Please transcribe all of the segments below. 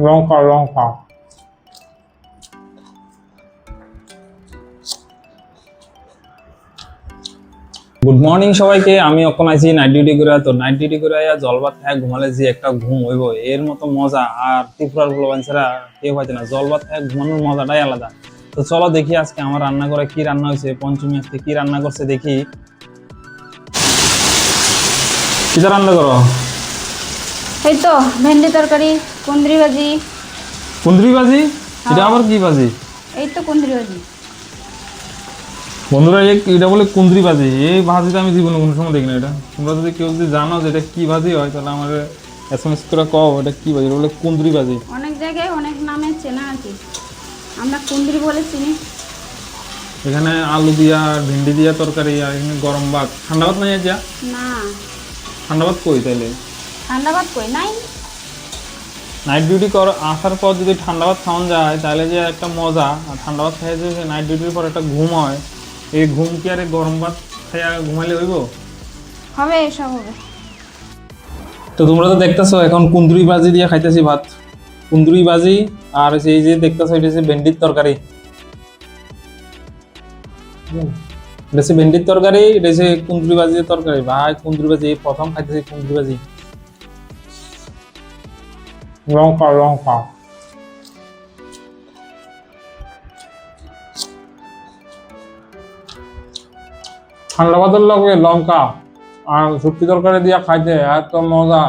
লঙ্কা লঙ্কা good morning সবাইকে। আমি অক্ষম আছি নাইট ডিউটি করে। তো নাইট ডিউটি করে জল ভাত খায় ঘুমালে যে একটা ঘুম হইব এর মতো মজা আর ত্রিপুরার বাচ্চারা কেউ পাইছে না। জল ভাত খায় ঘুমানোর মজাটাই আলাদা। তো চলো দেখি আজকে আমার রান্না করে কি রান্না হয়েছে, পঞ্চমী আজকে কি রান্না করছে দেখি। কিটা রান্না করো? এই তো ভেন্ডি তরকারি, কুঁদরি ভাজি। কুঁদরি ভাজি? এটা আবার কি ভাজি? এই তো কুঁদরি ভাজি। বন্ধুরা এটা বলে কুঁদরি ভাজি। এই ভাজিটা আমি জীবনে কোনো সময় দেখি না। এটা তোমরা যদি কেউ যদি জানো যে এটা কি ভাজি হয় তাহলে আমার SMS করে কও এটা কি ভাজি। এটা বলে কুঁদরি ভাজি। অনেক জায়গায় অনেক নামে চেনা আছে, আমরা কুঁদরি বলে চিনি। এখানে আলু দিয়া ভেন্ডি দিয়া তরকারি, আর এখানে গরম ভাত। ঠান্ডা ভাত নাই যা? না, ঠান্ডা ভাত কই তাইলে? ঠান্ডা ভাত কই নাই। নাইট ডিউটি কর আসার পর যদি ঠান্ডা ভাত খাওয়ানো যায় তাহলে যে একটা মজা। আর ঠান্ডা ভাত খাই যে নাইট ডিউটির পর একটা ঘুম হয়, এই ঘুম কি আর গরম ভাত খাইয়া ঘুমাইলে হইব? হবে, এসব হবে। তো তোমরা তো দেখতেছো এখন কুঁদরি ভাজি দিয়ে খাইতেছি ভাত। কুঁদরি ভাজি আর এই যে দেখতেছো এটা হচ্ছে ভেন্ডির তরকারি। এটা হচ্ছে ভেন্ডির তরকারি, এটা হচ্ছে কুঁদরি ভাজির তরকারি। ভাই কুঁদরি ভাজি এই প্রথম খাইতেছি কুঁদরি ভাজি। লঙ্কা লঙ্কা ঠান্ডা ভাতের লগে লঙ্কা আর শুটকি তরকারি দিয়ে খাইতে এত মজা,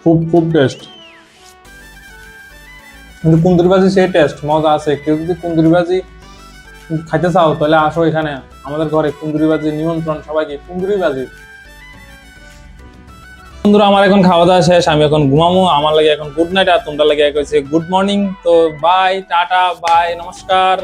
খুব খুব টেস্ট। কিন্তু কুঁদরি ভাজি সেই টেস্ট মজা আছে। কেউ যদি কুঁদরি ভাজি খাইতে চাও তাহলে আসো এখানে আমাদের ঘরে কুঁদরি ভাজি নিমন্ত্রণ সবাইকে কুঁদরি ভাজি। বন্ধুরা আমার এখন খাওয়া দাওয়া শেষ, আমি এখন ঘুমামো। আমার লাগে এখন গুড নাইট আর তোমরা লাগে এক হয়েছে গুড মর্নিং। তো বাই, টাটা, বাই, নমস্কার।